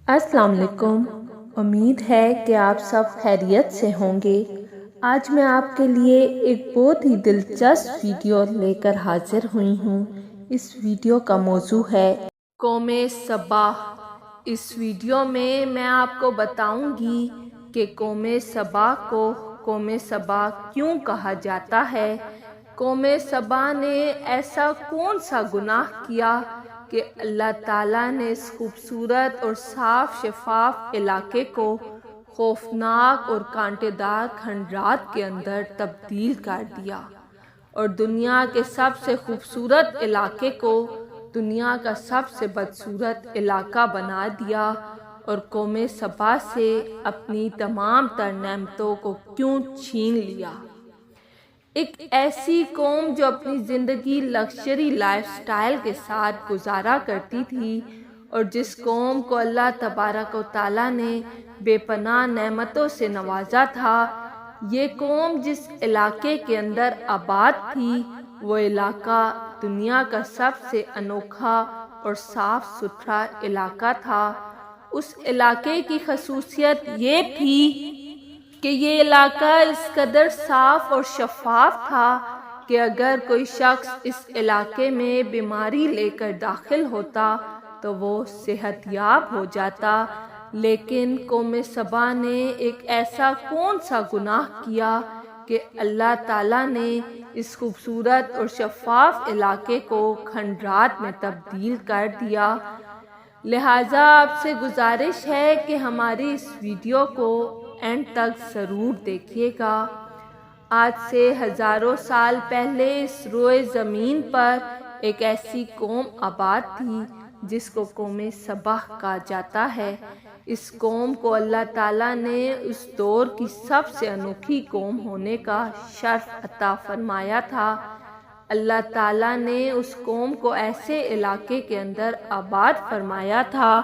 السلام علیکم۔ امید ہے کہ آپ سب خیریت سے ہوں گے۔ آج میں آپ کے لیے ایک بہت ہی دلچسپ ویڈیو لے کر حاضر ہوئی ہوں۔ اس ویڈیو کا موضوع ہے قوم سبا۔ اس ویڈیو میں آپ کو بتاؤں گی کہ قوم سبا کو قوم سبا کیوں کہا جاتا ہے۔ قوم سبا نے ایسا کون سا گناہ کیا کہ اللہ تعالیٰ نے اس خوبصورت اور صاف شفاف علاقے کو خوفناک اور کانٹے دار کھنڈرات کے اندر تبدیل کر دیا اور دنیا کے سب سے خوبصورت علاقے کو دنیا کا سب سے بدصورت علاقہ بنا دیا، اور قوم سبا سے اپنی تمام تر نعمتوں کو کیوں چھین لیا۔ ایک ایسی قوم جو اپنی زندگی لگژری لائف سٹائل کے ساتھ گزارا کرتی تھی، اور جس قوم کو اللہ تبارک و تعالیٰ نے بے پناہ نعمتوں سے نوازا تھا۔ یہ قوم جس علاقے کے اندر آباد تھی، وہ علاقہ دنیا کا سب سے انوکھا اور صاف ستھرا علاقہ تھا۔ اس علاقے کی خصوصیت یہ تھی کہ یہ علاقہ اس قدر صاف اور شفاف تھا کہ اگر کوئی شخص اس علاقے میں بیماری لے کر داخل ہوتا تو وہ صحت یاب ہو جاتا۔ لیکن قوم سبا نے ایک ایسا کون سا گناہ کیا کہ اللہ تعالیٰ نے اس خوبصورت اور شفاف علاقے کو کھنڈرات میں تبدیل کر دیا۔ لہٰذا آپ سے گزارش ہے کہ ہماری اس ویڈیو کو اینڈ تک ضرور دیکھیے گا۔ آج سے ہزاروں سال پہلے اس روئے زمین پر ایک ایسی قوم آباد تھی جس کو قوم سبا کہا جاتا ہے۔ اس قوم کو اللہ تعالیٰ نے اس دور کی سب سے انوکھی قوم ہونے کا شرف عطا فرمایا تھا۔ اللہ تعالیٰ نے اس قوم کو ایسے علاقے کے اندر آباد فرمایا تھا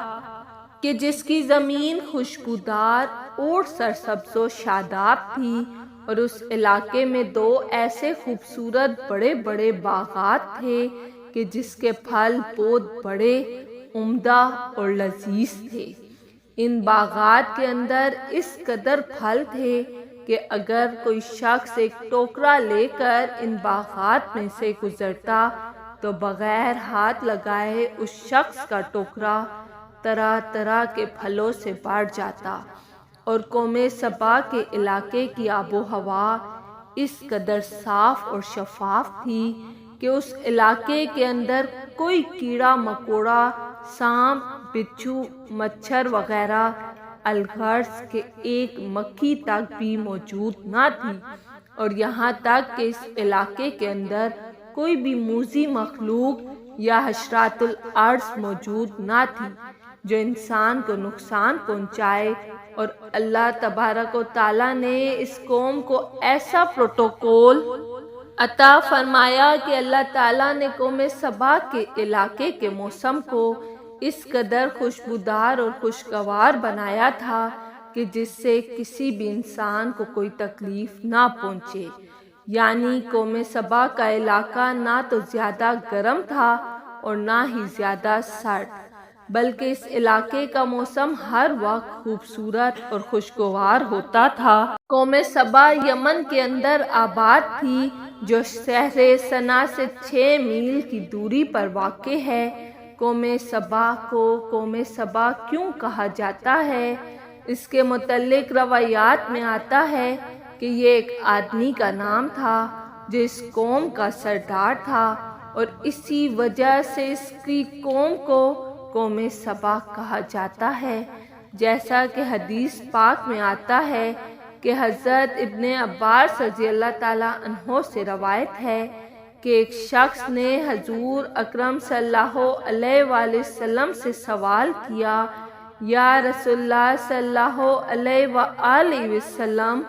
کہ جس کی زمین خوشبودار اور سرسبز و شاداب تھی، اور اس علاقے میں دو ایسے خوبصورت بڑے بڑے باغات تھے کہ جس کے پھل بہت بڑے، عمدہ اور لذیذ تھے۔ ان باغات کے اندر اس قدر پھل تھے کہ اگر کوئی شخص ایک ٹوکرا لے کر ان باغات میں سے گزرتا تو بغیر ہاتھ لگائے اس شخص کا ٹوکرا طرح طرح کے پھلوں سے بھر جاتا۔ اور قوم سبا کے علاقے کی آب و ہوا اس قدر صاف اور شفاف تھی کہ اس علاقے کے اندر کوئی کیڑا مکوڑا، سانپ، بچھو، مچھر وغیرہ الغرض کہ ایک مکھی تک بھی موجود نہ تھی، اور یہاں تک کہ اس علاقے کے اندر کوئی بھی موذی مخلوق یا حشرات الارض موجود نہ تھی جو انسان کو نقصان پہنچائے۔ اور اللہ تبارک و تعالیٰ نے اس قوم کو ایسا پروٹوکول عطا فرمایا کہ اللہ تعالیٰ نے قوم سبا کے علاقے کے موسم کو اس قدر خوشبودار اور خوشگوار بنایا تھا کہ جس سے کسی بھی انسان کو کوئی تکلیف نہ پہنچے۔ یعنی قوم سبا کا علاقہ نہ تو زیادہ گرم تھا اور نہ ہی زیادہ سرد، بلکہ اس علاقے کا موسم ہر وقت خوبصورت اور خوشگوار ہوتا تھا۔ قوم سبا یمن کے اندر آباد تھی جو شہر صنعا سے 6 میل کی دوری پر واقع ہے۔ قوم سبا کو قوم سبا کیوں کہا جاتا ہے؟ اس کے متعلق روایات میں آتا ہے کہ یہ ایک آدمی کا نام تھا جو اس قوم کا سردار تھا، اور اسی وجہ سے اس کی قوم کو قوم سبا کہا جاتا ہے۔ جیسا کہ حدیث پاک میں آتا ہے کہ حضرت ابن عباس رضی اللہ تعالیٰ عنہ سے روایت ہے کہ ایک شخص نے حضور اکرم صلی اللہ علیہ وآلہ وسلم سے سوال کیا، یا رسول اللہ صلی اللہ علیہ وآلہ وسلم،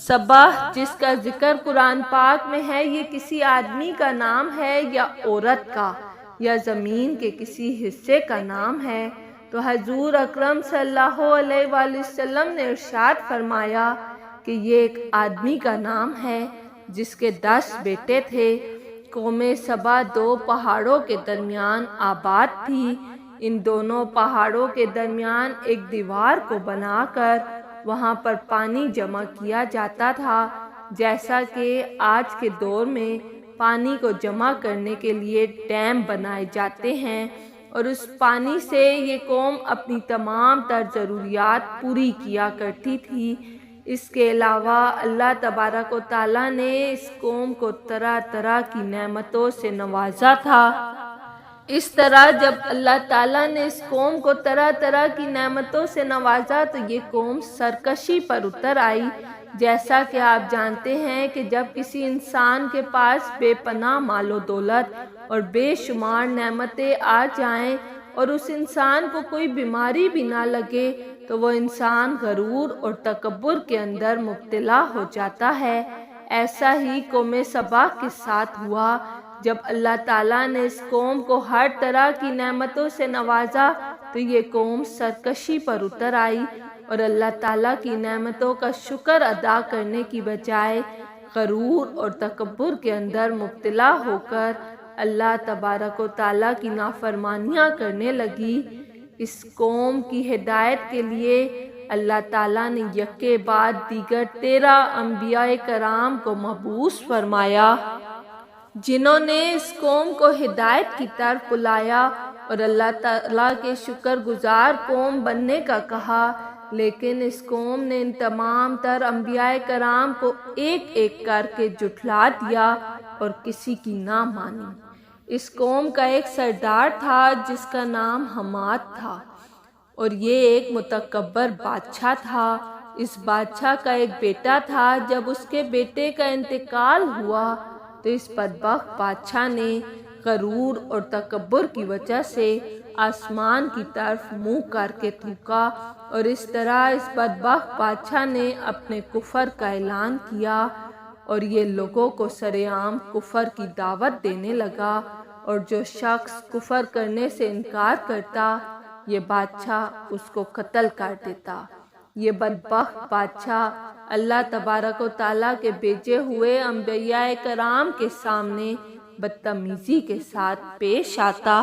سبا جس کا ذکر قرآن پاک میں ہے یہ کسی آدمی کا نام ہے یا عورت کا، یا زمین کے کسی حصے کا نام ہے؟ تو حضور اکرم صلی اللہ علیہ وآلہ وسلم نے ارشاد فرمایا کہ یہ ایک آدمی کا نام ہے جس کے 10 بیٹے تھے۔ قوم سبا 2 پہاڑوں کے درمیان آباد تھی۔ ان دونوں پہاڑوں کے درمیان ایک دیوار کو بنا کر وہاں پر پانی جمع کیا جاتا تھا، جیسا کہ آج کے دور میں پانی کو جمع کرنے کے لیے ڈیم بنائے جاتے ہیں، اور اس پانی سے یہ قوم اپنی تمام تر ضروریات پوری کیا کرتی تھی۔ اس کے علاوہ اللہ تبارک و تعالیٰ نے اس قوم کو طرح طرح کی نعمتوں سے نوازا تھا۔ اس طرح جب اللہ تعالیٰ نے اس قوم کو طرح طرح کی نعمتوں سے نوازا تو یہ قوم سرکشی پر اتر آئی۔ جیسا کہ آپ جانتے ہیں کہ جب کسی انسان کے پاس بے پناہ مال و دولت اور بے شمار نعمتیں آ جائیں اور اس انسان کو کوئی بیماری بھی نہ لگے تو وہ انسان غرور اور تکبر کے اندر مبتلا ہو جاتا ہے۔ ایسا ہی قوم سبا کے ساتھ ہوا۔ جب اللہ تعالیٰ نے اس قوم کو ہر طرح کی نعمتوں سے نوازا تو یہ قوم سرکشی پر اتر آئی اور اللہ تعالیٰ کی نعمتوں کا شکر ادا کرنے کی بجائے غرور اور تکبر کے اندر مبتلا ہو کر اللہ تبارک و تعالیٰ کی نافرمانیاں کرنے لگی۔ اس قوم کی ہدایت کے لیے اللہ تعالیٰ نے یکے بعد دیگر 13 انبیاء کرام کو مبعوث فرمایا، جنہوں نے اس قوم کو ہدایت کی طرف بلایا اور اللہ تعالیٰ کے شکر گزار قوم بننے کا کہا، لیکن اس قوم نے ان تمام تر انبیاء کرام کو ایک ایک کر کے جھٹلا دیا اور کسی کی نہ مانی۔ اس قوم کا ایک سردار تھا جس کا نام حماد تھا، اور یہ ایک متکبر بادشاہ تھا۔ اس بادشاہ کا ایک بیٹا تھا۔ جب اس کے بیٹے کا انتقال ہوا تو اس بدبخت بادشاہ نے غرور اور تکبر کی وجہ سے آسمان کی طرف منہ کر کے تھوکا، اور اس طرح اس بدبخت بادشاہ نے اپنے کفر کا اعلان کیا اور یہ لوگوں کو سرعام کفر کی دعوت دینے لگا، اور جو شخص کفر کرنے سے انکار کرتا یہ بادشاہ اس کو قتل کر دیتا۔ یہ بدبخت بادشاہ اللہ تبارک و تعالیٰ کے بھیجے ہوئے انبیاء کرام کے سامنے بدتمیزی کے ساتھ پیش آتا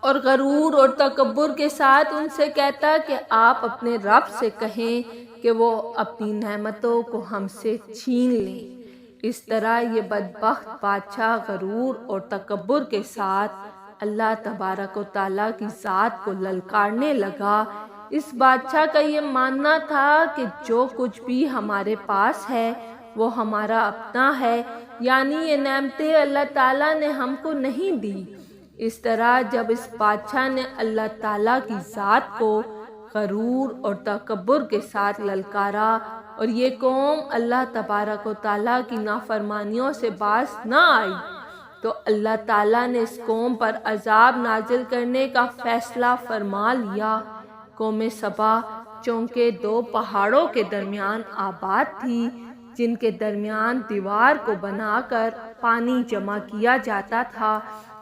اور غرور اور تکبر کے ساتھ ان سے کہتا کہ آپ اپنے رب سے کہیں کہ وہ اپنی نعمتوں کو ہم سے چھین لیں۔ اس طرح یہ بدبخت بادشاہ غرور اور تکبر کے ساتھ اللہ تبارک و تعالیٰ کی ذات کو للکارنے لگا۔ اس بادشاہ کا یہ ماننا تھا کہ جو کچھ بھی ہمارے پاس ہے وہ ہمارا اپنا ہے، یعنی یہ نعمتیں اللہ تعالیٰ نے ہم کو نہیں دی۔ اس طرح جب اس بادشاہ نے اللہ تعالیٰ کی ذات کو غرور اور تکبر کے ساتھ للکارا اور یہ قوم اللہ تبارک و تعالیٰ کی نافرمانیوں سے باز نہ آئی تو اللہ تعالیٰ نے اس قوم پر عذاب نازل کرنے کا فیصلہ فرما لیا۔ قوم سبا چونکہ 2 پہاڑوں کے درمیان آباد تھی جن کے درمیان دیوار کو بنا کر پانی جمع کیا جاتا تھا،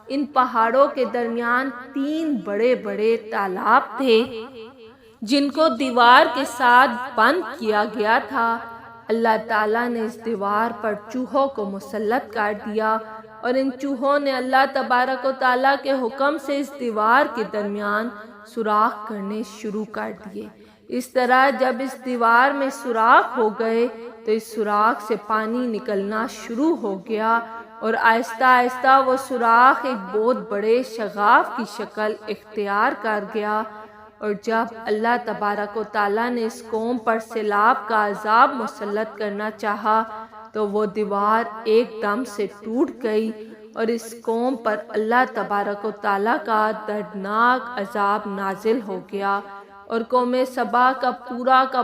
ان پہاڑوں کے درمیان 3 بڑے بڑے تالاب تھے جن کو دیوار کے ساتھ بند کیا گیا تھا۔ اللہ تعالیٰ نے اس دیوار پر چوہوں کو مسلط کر دیا اور ان چوہوں نے اللہ تبارک و تعالیٰ کے حکم سے اس دیوار کے درمیان سوراخ کرنے شروع کر دیے۔ اس طرح جب اس دیوار میں سوراخ ہو گئے تو اس سوراخ سے پانی نکلنا شروع ہو گیا اور آہستہ آہستہ وہ سوراخ ایک بہت بڑے شگاف کی شکل اختیار کر گیا، اور جب اللہ تبارک و تعالیٰ نے اس قوم پر سیلاب کا عذاب مسلط کرنا چاہا تو وہ دیوار ایک دم سے ٹوٹ گئی اور اس قوم پر اللہ تبارک و تعالیٰ کا دردناک عذاب نازل ہو گیا، اور قوم سبا کا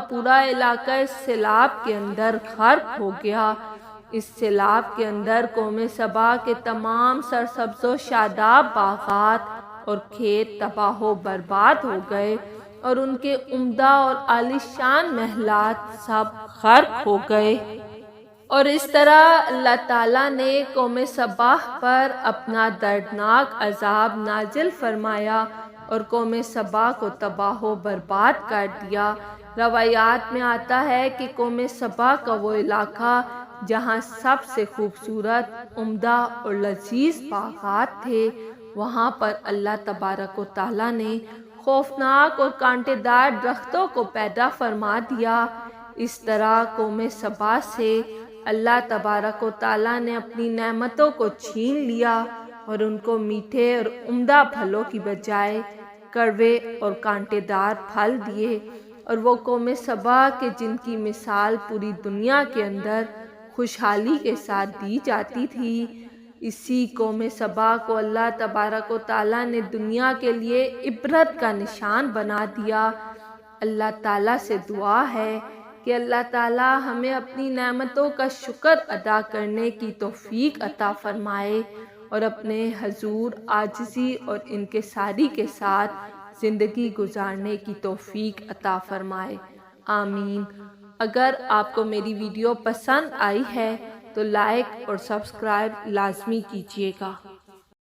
پورا علاقہ اس سیلاب کے اندر غرق ہو گیا۔ اس سیلاب کے اندر قوم سبا کے تمام سرسبز و شاداب باغات اور کھیت تباہ و برباد ہو گئے اور ان کے عمدہ اور عالیشان محلات سب غرق ہو گئے، اور اس طرح اللہ تعالیٰ نے قوم سبا پر اپنا دردناک عذاب نازل فرمایا اور قوم سبا کو تباہ و برباد کر دیا۔ روایات میں آتا ہے کہ قوم سبا کا وہ علاقہ جہاں سب سے خوبصورت، عمدہ اور لذیذ باغات تھے، وہاں پر اللہ تبارک و تعالیٰ نے خوفناک اور کانٹے دار درختوں کو پیدا فرما دیا۔ اس طرح قوم سبا سے اللہ تبارک و تعالیٰ نے اپنی نعمتوں کو چھین لیا اور ان کو میٹھے اور عمدہ پھلوں کی بجائے کڑوے اور کانٹے دار پھل دیے، اور وہ قوم سبا کے جن کی مثال پوری دنیا کے اندر خوشحالی کے ساتھ دی جاتی تھی، اسی قوم سبا کو اللہ تبارک و تعالیٰ نے دنیا کے لیے عبرت کا نشان بنا دیا۔ اللہ تعالیٰ سے دعا ہے کہ اللہ تعالیٰ ہمیں اپنی نعمتوں کا شکر ادا کرنے کی توفیق عطا فرمائے اور اپنے حضور عاجزی اور انکساری کے ساتھ زندگی گزارنے کی توفیق عطا فرمائے، آمین۔ اگر آپ کو میری ویڈیو پسند آئی ہے تو لائک اور سبسکرائب لازمی کیجیے گا۔